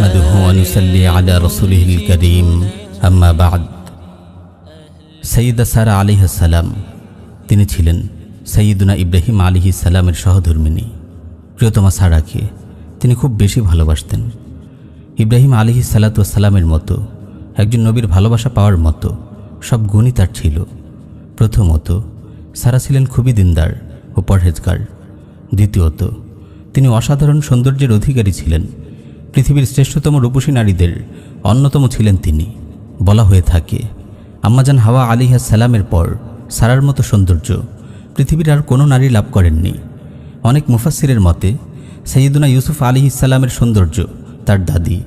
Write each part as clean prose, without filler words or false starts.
নাহমাদুহু ওয়া নুসাল্লি আলা রাসূলিহিল কারীম আম্মা বা'দ। সাইয়্যিদা সারা আলাইহিস সালাম তিনি ছিলেন সাইয়্যিদুনা ইব্রাহিম আলাইহিস সালামের সহধর্মিণী। প্রিয়তমা সারাকে তিনি খুব বেশি ভালোবাসতেন। ইব্রাহিম আলাইহিস সালাতু ওয়াস সালামের মতো একজন নবীর ভালোবাসা পাওয়ার মতো সব গুণই তার ছিল। প্রথমত, সারা ছিলেন খুবই দিনদার ও পরহেজগার। দ্বিতীয়ত, তিনি অসাধারণ সৌন্দর্যের অধিকারী ছিলেন। পৃথিবীর শ্রেষ্ঠতম রূপসী নারীদের অন্যতম ছিলেন তিনি। বলা হয়ে থাকে, আম্মাজান হাওয়া আলাইহিস সালামের পর সারার মতো সৌন্দর্য পৃথিবীর আর কোনো নারী লাভ করেননি। অনেক মুফাসসিরের মতে সাইয়্যিদুনা ইউসুফ আলাইহিস সালামের সৌন্দর্য তার দাদি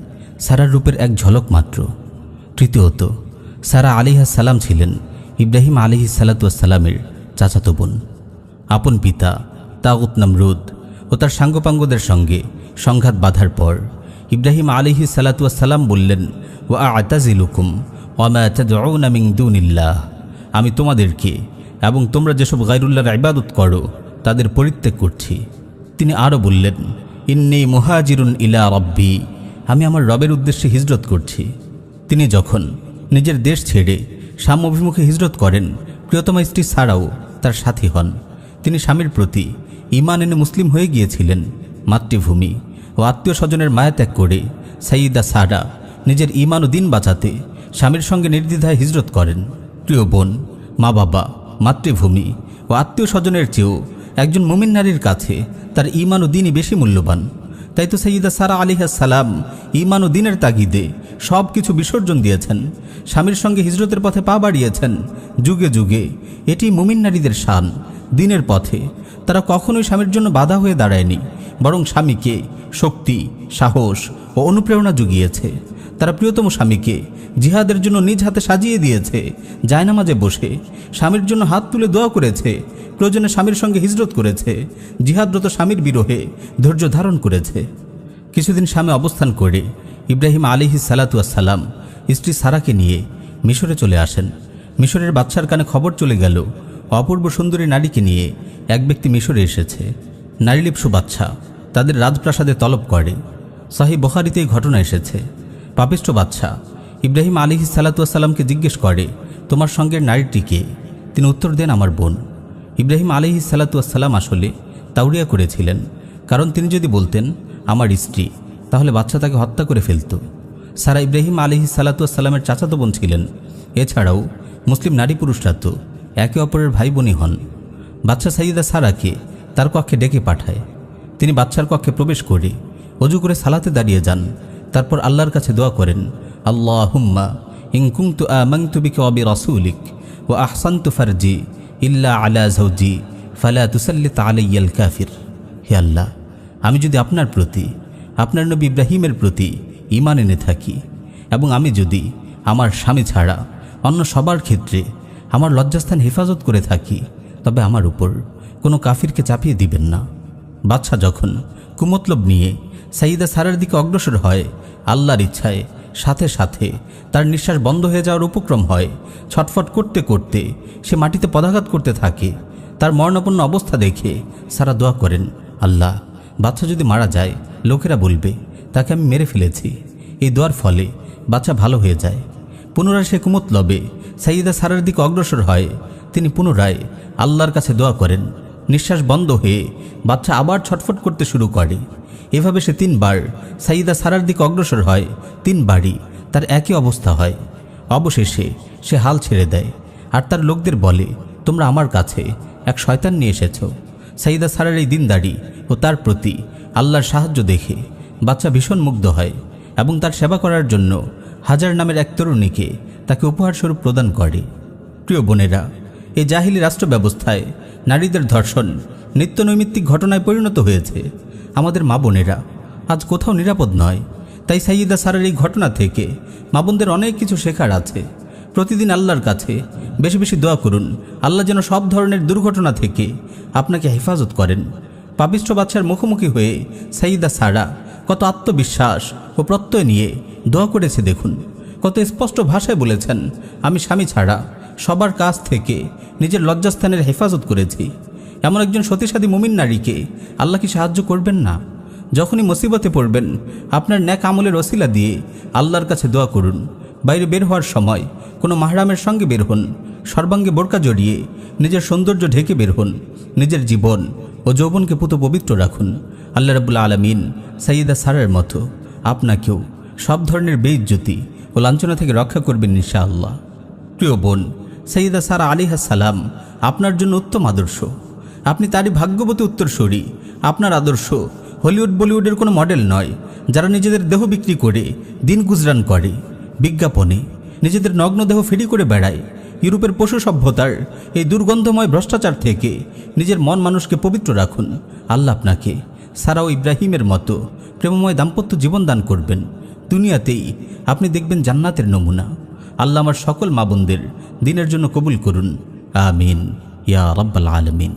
সারার রূপের এক ঝলক মাত্র। তৃতীয়ত, সারা আলাইহিস সালাম ছিলেন ইব্রাহিম আলাইহিস সালাতু ওয়াস সালামের চাচাতো বোন। আপন পিতা তাগুত নমরুদ ও তার সাঙ্গপাঙ্গদের সঙ্গে সংঘাত বাঁধার পর ইব্রাহিম আলাইহিস সালাতু ওয়াস সালাম বললেন, ওয়া আ'তাজিলুকুম ওয়া মা তাদউনা মিন দুনিল্লাহ, আমি তোমাদেরকে এবং তোমরা যেসব গায়রুল্লাহর ইবাদত করো তাদের পরিত্যাগ করছি। তিনি আরও বললেন, ইন্নী মুহাজিরুন ইলা রাব্বি, আমি আমার রবের উদ্দেশ্যে হিজরত করছি। তিনি যখন নিজের দেশ ছেড়ে শাম অভিমুখে হিজরত করেন, প্রিয়তমা স্ত্রী সারাও তার সাথী হন। তিনি স্বামীর প্রতি ঈমান এনে মুসলিম হয়ে গিয়েছিলেন। মাতৃভূমি ও আত্মীয় স্বজনের মায়া ত্যাগ করে সাইয়্যিদা সারা নিজের ঈমান ও দিন বাঁচাতে স্বামীর সঙ্গে নির্দ্বিধায় হিজরত করেন। প্রিয় বোন, মা বাবা, মাতৃভূমি ও আত্মীয় স্বজনের চেয়েও একজন মুমিন নারীর কাছে তার ঈমান ও দিনই বেশি মূল্যবান। তাই তো সাইয়্যিদা সারা আলাইহিস সালাম ঈমান ও দিনের তাগিদে সব কিছু বিসর্জন দিয়েছেন। স্বামীর সঙ্গে হিজরতের পথে পা বাড়িয়েছেন। যুগে যুগে এটি মুমিন নারীদের শান। দিনের পথে তারা কখনোই স্বামীর জন্য বাধা হয়ে দাঁড়ায়নি, বরং স্বামীকে শক্তি, সাহস ও অনুপ্রেরণা জুগিয়েছে। তারা প্রিয়তম স্বামীকে জিহাদের জন্য নিজ হাতে সাজিয়ে দিয়েছে। জায়নামাজে বসে স্বামীর জন্য হাত তুলে দোয়া করেছে। প্রয়োজনে স্বামীর সঙ্গে হিজরত করেছে। জিহাদরত স্বামীর বিরহে ধৈর্য ধারণ করেছে। কিছুদিন স্বামী অবস্থান করে ইব্রাহিম আলাইহিস সালাতু ওয়াস সালাম স্ত্রী সারাকে নিয়ে মিশরে চলে আসেন। মিশরের বাদশার কানে খবর চলে গেল, অপূর্ব সুন্দরী নারীকে নিয়ে এক ব্যক্তি মিশরে এসেছে। নারীলিপ্সু বাদশা তাদের রাজপ্রাসাদে তলব করে। সহিহ বুখারীতে এই ঘটনা এসেছে। পাপিষ্ঠ বাদশা ইব্রাহিম আলাইহিস সালাতু ওয়াস সালামকে জিজ্ঞেস করে, তোমার সঙ্গের নারীটিকে? তিনি উত্তর দেন, আমার বোন। ইব্রাহিম আলাইহিস সালাতু ওয়াস সালাম আসলে তাওরিয়া করেছিলেন, কারণ তিনি যদি বলতেন আমার স্ত্রী, তাহলে বাদশা তাকে হত্যা করে ফেলত। সারা ইব্রাহিম আলাইহিস সালাতু ওয়াস সালামের চাচাতো বোন ছিলেন। এছাড়াও মুসলিম নারী পুরুষরা তো একে অপরের ভাই বোনই হন। বাদশা সাইয়্যিদা সারাকে তার কক্ষে ডেকে পাঠায়। তিনি বাদশার কক্ষে প্রবেশ করে অজু করে সালাতে দাঁড়িয়ে যান। তারপর আল্লাহর কাছে দোয়া করেন, আল্লাহুম্মা ইন কুনতু আমানতু বিকা ওয়া বিরাসূলিক ওয়া আহসানতু ফারজি ইল্লা আলা যাওজি ফালা তুসাল্লিত আলাইয়াল কাফির। হে আল্লাহ, আমি যদি আপনার প্রতি, আপনার নবী ইব্রাহিমের প্রতি ঈমান এনে থাকি এবং আমি যদি আমার স্বামী ছাড়া অন্য সবার ক্ষেত্রে আমার লজ্জাস্থান হেফাজত করে থাকি, তবে আমার উপর কোনো কাফিরকে চাপিয়ে দিবেন না। বাদশা যখন কুমতলব নিয়ে সাইয়্যিদা সারার দিকে অগ্রসর হয়, আল্লাহর ইচ্ছায় সাথে সাথে তার নিঃশ্বাস বন্ধ হয়ে যাওয়ার উপক্রম হয়। ছটফট করতে করতে সে মাটিতে পদাঘাত করতে থাকে। তার মরণাপন্ন অবস্থা দেখে সারা দোয়া করেন, আল্লাহ, বাদশা যদি মারা যায় লোকেরা বলবে তাকে আমি মেরে ফেলেছি। এই দোয়ার ফলে বাদশা ভালো হয়ে যায়। পুনরায় সে কুমতলবে সাইয়্যিদা সারার দিকে অগ্রসর হয়। তিনি পুনরায় আল্লাহর কাছে দোয়া করেন। নিঃশ্বাস বন্ধ হয়ে বাদশা আবার ছটফট করতে শুরু করে। এভাবে সে 3 বার সাইয়্যিদা সারার দিকে অগ্রসর হয়। 3 বারই তার একই অবস্থা হয়। অবশেষে সে হাল ছেড়ে দেয় আর তার লোকদের বলে, তোমরা আমার কাছে এক শয়তান নিয়ে এসেছ। সাইয়্যিদা সারার এই দিনদারি ও তার প্রতি আল্লাহর সাহায্য দেখে বাদশা ভীষণ মুগ্ধ হয় এবং তার সেবা করার জন্য হাজার নামের এক তরুণীকে তাকে উপহারস্বরূপ প্রদান করে। প্রিয় বোনেরা, এই জাহিলি রাষ্ট্র ব্যবস্থায় নারীদের ধর্ষণ নিত্যনৈমিত্তিক ঘটনায় পরিণত হয়েছে। আমাদের মা বোনেরা আজ কোথাও নিরাপদ নয়। তাই সাইয়্যিদা সারার এই ঘটনা থেকে মা বোনদের অনেক কিছু শেখার আছে। প্রতিদিন আল্লাহর কাছে বেশি বেশি দোয়া করুন, আল্লাহ যেন সব ধরনের দুর্ঘটনা থেকে আপনাকে হেফাজত করেন। পাপিষ্ঠ বাদশার মুখোমুখি হয়ে সাইয়্যিদা সারা কত আত্মবিশ্বাস ও প্রত্যয় নিয়ে দোয়া করেছে দেখুন। কত স্পষ্ট ভাষায় বলেছেন, আমি স্বামী ছাড়া সবার কাছ থেকে নিজের লজ্জাস্থানের হেফাজত করেছি। এমন একজন সতীসাধী মুমিন নারীকে আল্লাহ কি সাহায্য করবেন না? যখনই মুসিবতে পড়বেন আপনার ন্যাক আমলের ওসিলা দিয়ে আল্লাহর কাছে দোয়া করুন। বাইরে বের হওয়ার সময় কোনো মাহরামের সঙ্গে বের হন, সর্বাঙ্গে বোরকা জড়িয়ে নিজের সৌন্দর্য ঢেকে বের হন। নিজের জীবন ও যৌবনকে পুত পবিত্র রাখুন। আল্লাহ রাব্বুল আলামিন সাইয়্যিদা সারার মতো আপনাকেও সব ধরনের বেইজ্জতি ও লাঞ্ছনা থেকে রক্ষা করবেন ইনশাআল্লাহ। প্রিয় বোন, সাইয়্যিদা সারা আলাইহিস সালাম আপনার জন্য উত্তম আদর্শ। আপনি তারই ভাগ্যবতী উত্তরসূরি। আপনার আদর্শ হলিউড বলিউডের কোনো মডেল নয়, যারা নিজেদের দেহ বিক্রি করে দিন গুজরান করে, বিজ্ঞাপনে নিজেদের নগ্ন দেহ ফেরি করে বেড়ায়। ইউরোপের পশু সভ্যতার এই দুর্গন্ধময় ভ্রষ্টাচার থেকে নিজের মন মানুষকে পবিত্র রাখুন। আল্লাহ আপনাকে সারা ও ইব্রাহিমের মতো প্রেমময় দাম্পত্য জীবন দান করবেন। দুনিয়াতেই আপনি দেখবেন জান্নাতের নমুনা। আল্লাহ আমার সকল মা বোনদের দিনের জন্য কবুল করুন। আমিন ইয়া রাব্বাল আলামিন।